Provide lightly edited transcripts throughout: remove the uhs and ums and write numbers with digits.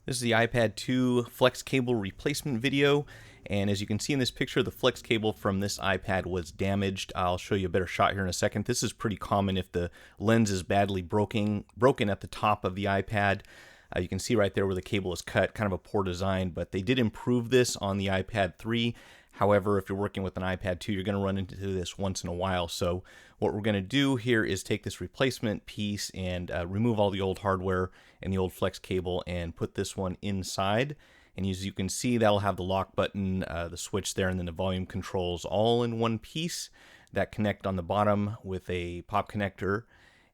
This is the iPad 2 flex cable replacement video, and as you can see in this picture, the flex cable from this iPad was damaged. I'll show you a better shot here in a second. This is pretty common if the lens is badly broken at the top of the iPad. You can see right there where the cable is cut, kind of a poor design, but they did improve this on the iPad 3. However, if you're working with an iPad 2, you're going to run into this once in a while. So what we're going to do here is take this replacement piece and remove all the old hardware and the old flex cable and put this one inside. And as you can see, that'll have the lock button, the switch there, and then the volume controls all in one piece that connect on the bottom with a pop connector.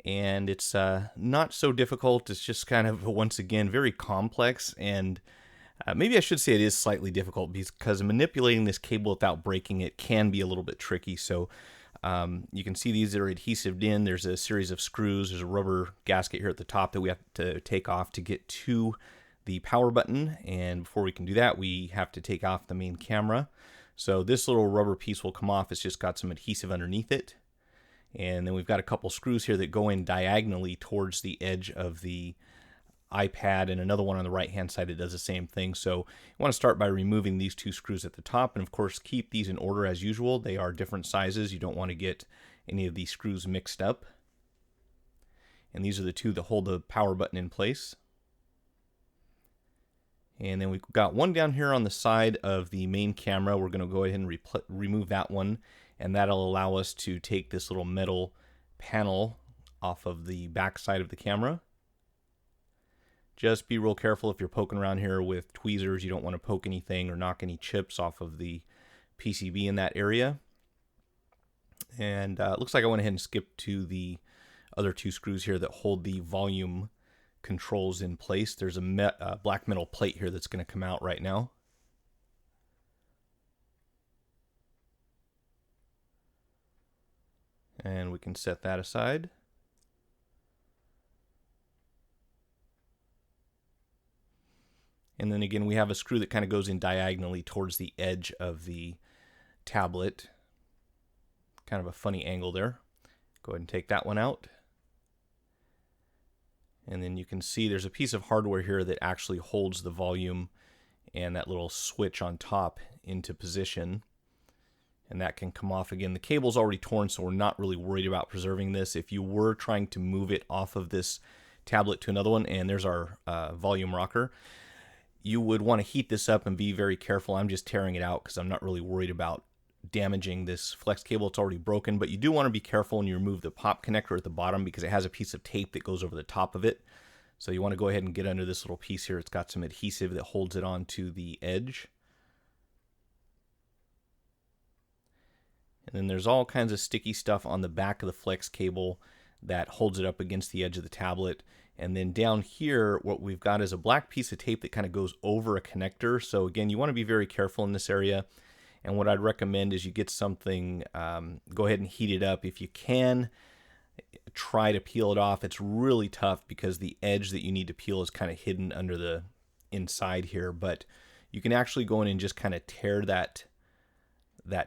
And it's not so difficult. It's just kind of, once again, very complex, and maybe I should say it is slightly difficult because manipulating this cable without breaking it can be a little bit tricky. So you can see these are adhesived in. There's a series of screws. There's a rubber gasket here at the top that we have to take off to get to the power button. And before we can do that, we have to take off the main camera. So this little rubber piece will come off. It's just got some adhesive underneath it. And then we've got a couple screws here that go in diagonally towards the edge of the iPad, and another one on the right hand side that does the same thing. So you want to start by removing these two screws at the top, and of course keep these in order as usual. They are different sizes. You don't want to get any of these screws mixed up. And these are the two that hold the power button in place. And then we've got one down here on the side of the main camera. We're going to go ahead and remove that one, and that'll allow us to take this little metal panel off of the back side of the camera. Just be real careful if you're poking around here with tweezers. You don't want to poke anything or knock any chips off of the PCB in that area. And it looks like I went ahead and skipped to the other two screws here that hold the volume controls in place. There's a black metal plate here that's going to come out right now. And we can set that aside. And then again, we have a screw that kind of goes in diagonally towards the edge of the tablet. Kind of a funny angle there. Go ahead and take that one out. And then you can see there's a piece of hardware here that actually holds the volume and that little switch on top into position. And that can come off again. The cable's already torn, so we're not really worried about preserving this. If you were trying to move it off of this tablet to another one, and there's our volume rocker, you would want to heat this up and be very careful. I'm just tearing it out because I'm not really worried about damaging this flex cable. It's already broken, but you do want to be careful when you remove the pop connector at the bottom because it has a piece of tape that goes over the top of it. So you want to go ahead and get under this little piece here. It's got some adhesive that holds it onto the edge. And then there's all kinds of sticky stuff on the back of the flex cable that holds it up against the edge of the tablet. And then down here, what we've got is a black piece of tape that kind of goes over a connector. So again, you want to be very careful in this area. And what I'd recommend is you get something, go ahead and heat it up. If you can, try to peel it off. It's really tough because the edge that you need to peel is kind of hidden under the inside here. But you can actually go in and just kind of tear that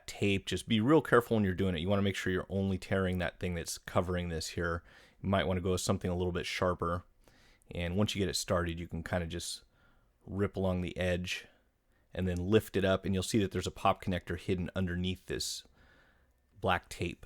tape. Just be real careful when you're doing it. You want to make sure you're only tearing that thing that's covering this here. You might want to go with something a little bit sharper. And once you get it started, you can kind of just rip along the edge and then lift it up, and you'll see that there's a pop connector hidden underneath this black tape.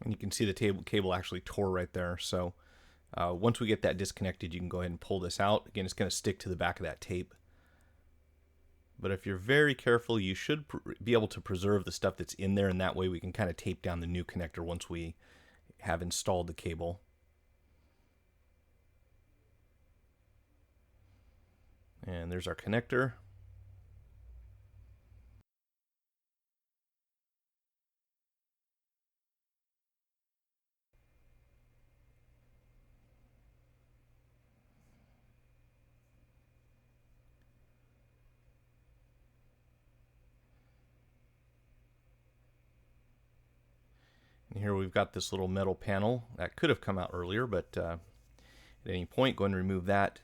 And you can see the cable actually tore right there. So once we get that disconnected, you can go ahead and pull this out. Again, it's going to stick to the back of that tape. But if you're very careful, you should be able to preserve the stuff that's in there, and that way we can kind of tape down the new connector once we have installed the cable. And there's our connector. here we've got this little metal panel that could have come out earlier, but at any point go ahead and remove that,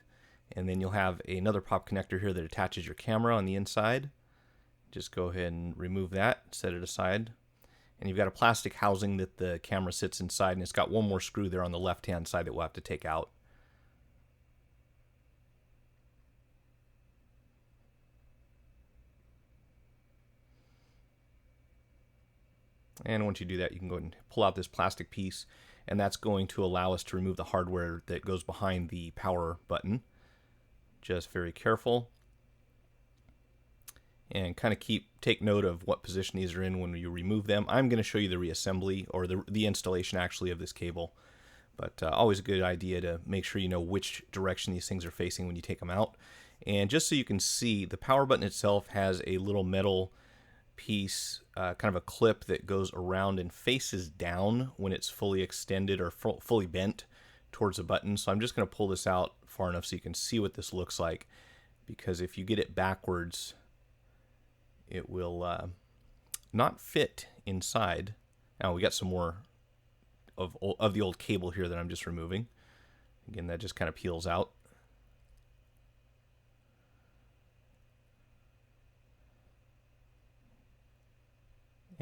and then you'll have another pop connector here that attaches your camera on the inside. Just go ahead and remove that, set it aside, and you've got a plastic housing that the camera sits inside, and it's got one more screw there on the left hand side that we'll have to take out. And once you do that, you can go ahead and pull out this plastic piece, and that's going to allow us to remove the hardware that goes behind the power button. Just very careful. And kind of take note of what position these are in when you remove them. I'm going to show you the reassembly, or the installation actually, of this cable. But always a good idea to make sure you know which direction these things are facing when you take them out. And just so you can see, the power button itself has a little metal piece, kind of a clip that goes around and faces down when it's fully extended or fully bent towards the button. So I'm just going to pull this out far enough so you can see what this looks like, because if you get it backwards, it will not fit inside. Now we got some more of the old cable here that I'm just removing. Again, that just kind of peels out.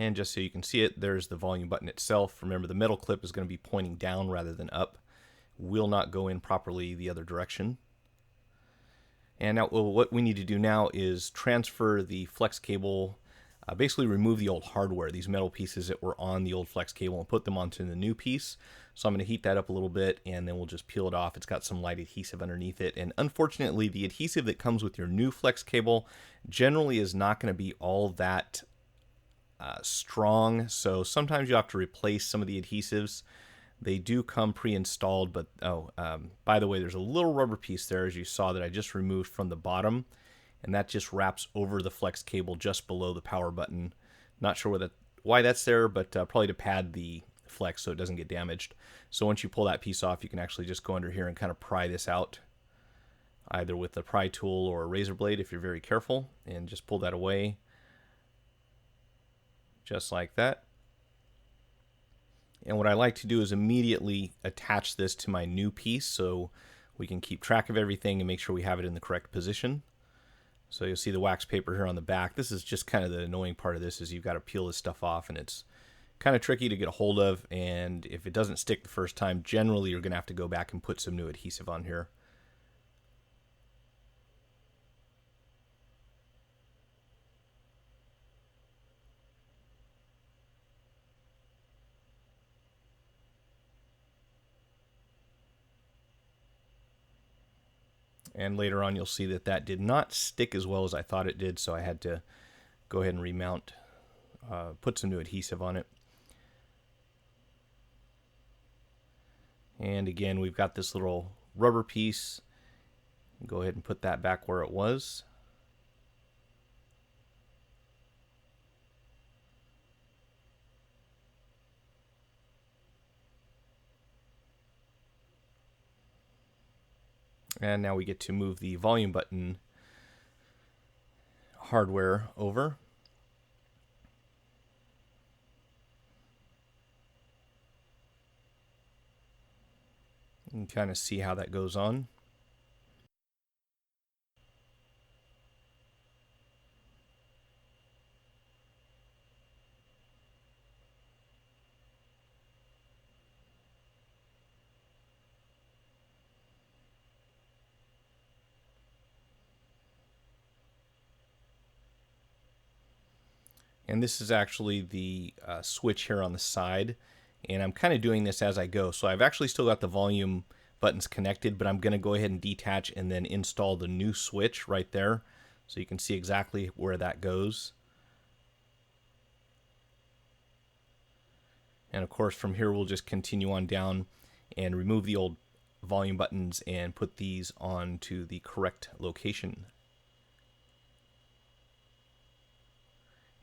And just so you can see it, there's the volume button itself. Remember, the metal clip is going to be pointing down rather than up. Will not go in properly the other direction. And now what we need to do now is transfer the flex cable, basically remove the old hardware, these metal pieces that were on the old flex cable, and put them onto the new piece. So I'm going to heat that up a little bit, and then we'll just peel it off. It's got some light adhesive underneath it. And unfortunately, the adhesive that comes with your new flex cable generally is not going to be all that strong, so sometimes you have to replace some of the adhesives. They do come pre-installed, but by the way, there's a little rubber piece there, as you saw, that I just removed from the bottom, and that just wraps over the flex cable just below the power button. Not sure why that's there, but probably to pad the flex so it doesn't get damaged. So once you pull that piece off, you can actually just go under here and kind of pry this out, either with a pry tool or a razor blade if you're very careful, and just pull that away. Just like that. And what I like to do is immediately attach this to my new piece so we can keep track of everything and make sure we have it in the correct position. So you'll see the wax paper here on the back. This is just kind of the annoying part of this, is you've got to peel this stuff off, and it's kind of tricky to get a hold of, and if it doesn't stick the first time, generally you're going to have to go back and put some new adhesive on here. And later on you'll see that that did not stick as well as I thought it did, so I had to go ahead and remount, put some new adhesive on it. And again, we've got this little rubber piece. Go ahead and put that back where it was. And now we get to move the volume button hardware over. You can kind of see how that goes on. And this is actually the switch here on the side, and I'm kind of doing this as I go. So I've actually still got the volume buttons connected, but I'm going to go ahead and detach and then install the new switch right there, so you can see exactly where that goes. And of course from here we'll just continue on down and remove the old volume buttons and put these onto the correct location.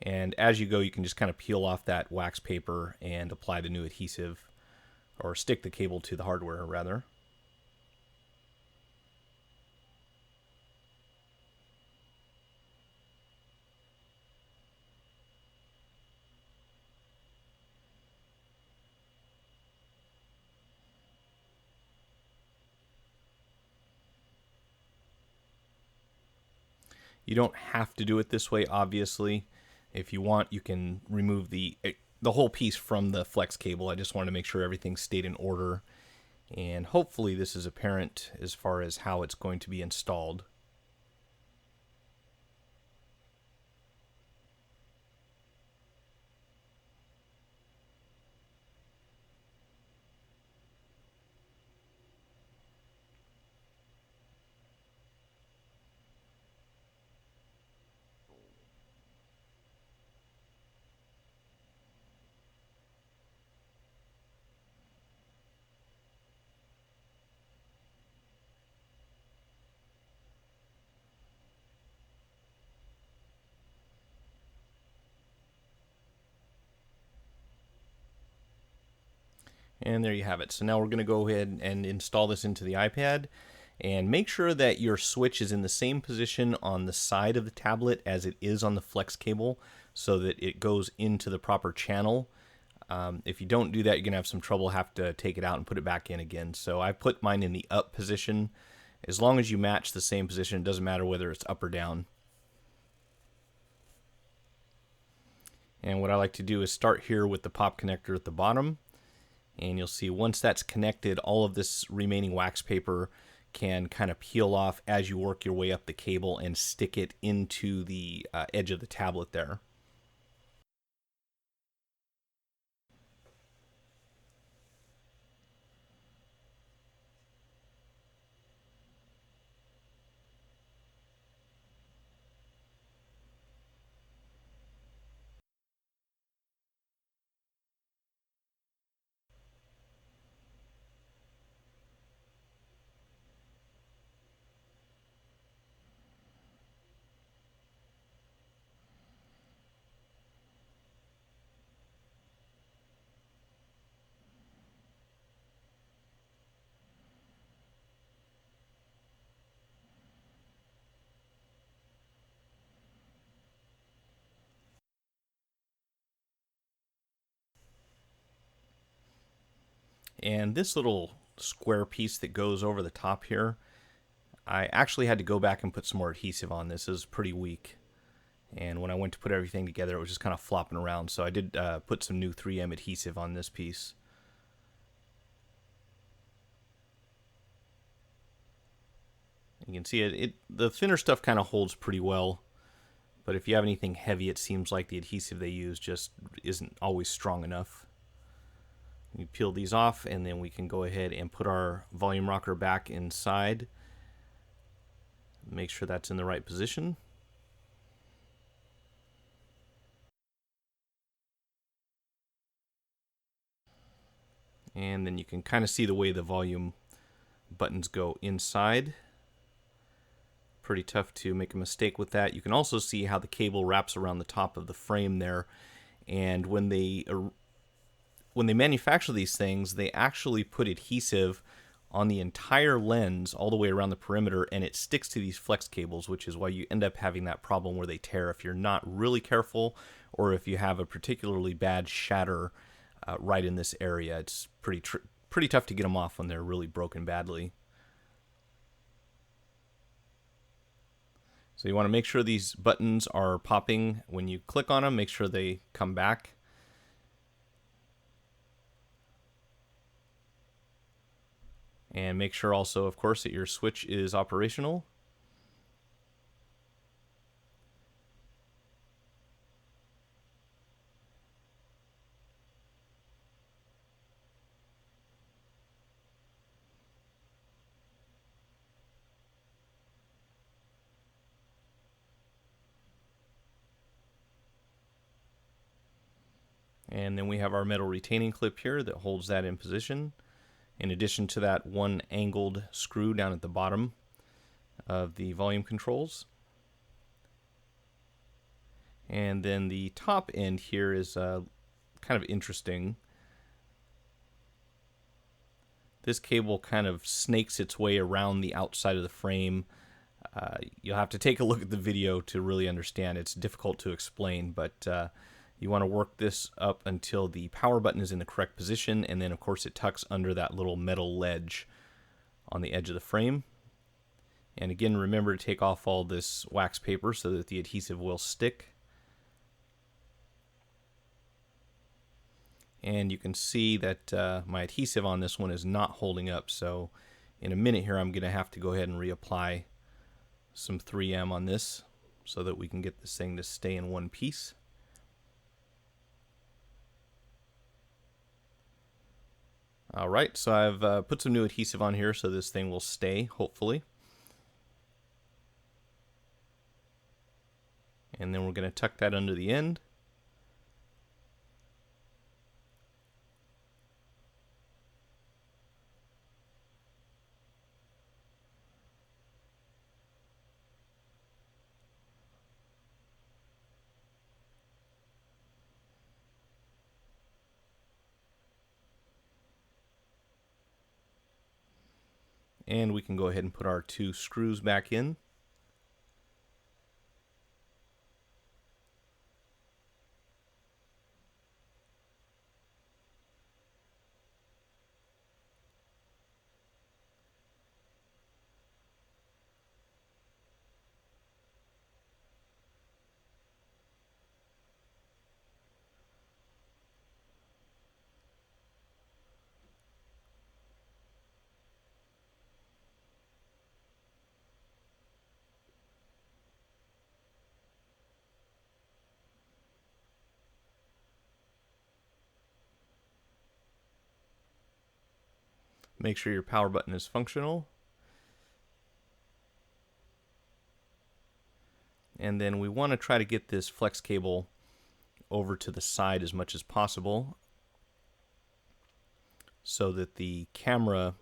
And as you go, you can just kind of peel off that wax paper and apply the new adhesive, or stick the cable to the hardware rather. You don't have to do it this way, obviously. If you want, you can remove the whole piece from the flex cable. I just wanted to make sure everything stayed in order. And hopefully this is apparent as far as how it's going to be installed. And there you have it. So now we're going to go ahead and install this into the iPad, and make sure that your switch is in the same position on the side of the tablet as it is on the flex cable, so that it goes into the proper channel. If you don't do that, you're going to have some trouble, have to take it out and put it back in again. So I put mine in the up position. As long as you match the same position, it doesn't matter whether it's up or down. And what I like to do is start here with the pop connector at the bottom. And you'll see once that's connected, all of this remaining wax paper can kind of peel off as you work your way up the cable and stick it into the edge of the tablet there. And this little square piece that goes over the top here, I actually had to go back and put some more adhesive on this. It was pretty weak. And when I went to put everything together, it was just kind of flopping around. So I did put some new 3M adhesive on this piece. You can see the thinner stuff kind of holds pretty well. But if you have anything heavy, it seems like the adhesive they use just isn't always strong enough. We peel these off, and then we can go ahead and put our volume rocker back inside. Make sure that's in the right position. And then you can kind of see the way the volume buttons go inside. Pretty tough to make a mistake with that. You can also see how the cable wraps around the top of the frame there. And when they manufacture these things, they actually put adhesive on the entire lens all the way around the perimeter, and it sticks to these flex cables, which is why you end up having that problem where they tear if you're not really careful, or if you have a particularly bad shatter right in this area. It's pretty tough to get them off when they're really broken badly. So you want to make sure these buttons are popping when you click on them. Make sure they come back. And make sure also, of course, that your switch is operational. And then we have our metal retaining clip here that holds that in position, in addition to that one angled screw down at the bottom of the volume controls. And then the top end here is kind of interesting. This cable kind of snakes its way around the outside of the frame. You'll have to take a look at the video to really understand. It's difficult to explain, but you want to work this up until the power button is in the correct position, and then of course it tucks under that little metal ledge on the edge of the frame. And again, remember to take off all this wax paper so that the adhesive will stick. And you can see that my adhesive on this one is not holding up, so in a minute here I'm going to have to go ahead and reapply some 3M on this so that we can get this thing to stay in one piece. Alright, so I've put some new adhesive on here so this thing will stay, hopefully. And then we're going to tuck that under the end. And we can go ahead and put our 2 screws back in. Make sure your power button is functional. And then we want to try to get this flex cable over to the side as much as possible so that the camera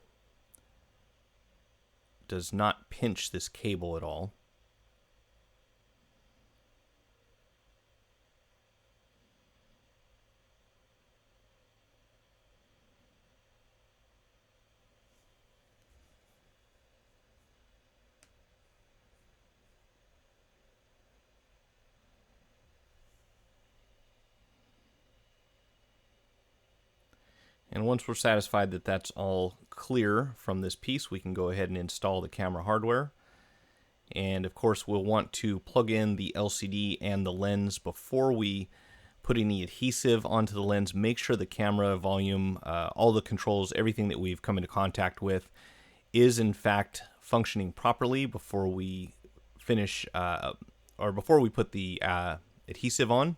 does not pinch this cable at all. And once we're satisfied that that's all clear from this piece, we can go ahead and install the camera hardware. And of course, we'll want to plug in the LCD and the lens before we put any adhesive onto the lens. Make sure the camera volume, all the controls, everything that we've come into contact with is in fact functioning properly before we finish, or before we put the adhesive on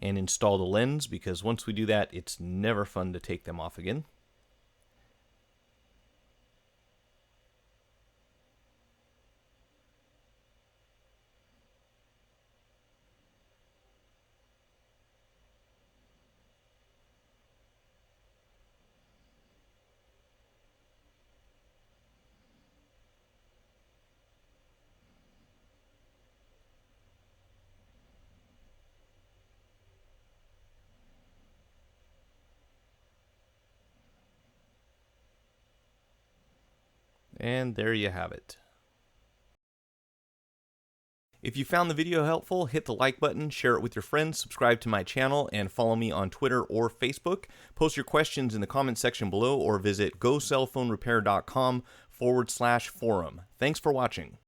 and install the lens, because once we do that, it's never fun to take them off again. And there you have it. If you found the video helpful, hit the like button, share it with your friends, subscribe to my channel, and follow me on Twitter or Facebook. Post your questions in the comment section below or visit gocellphonerepair.com/forum. Thanks for watching.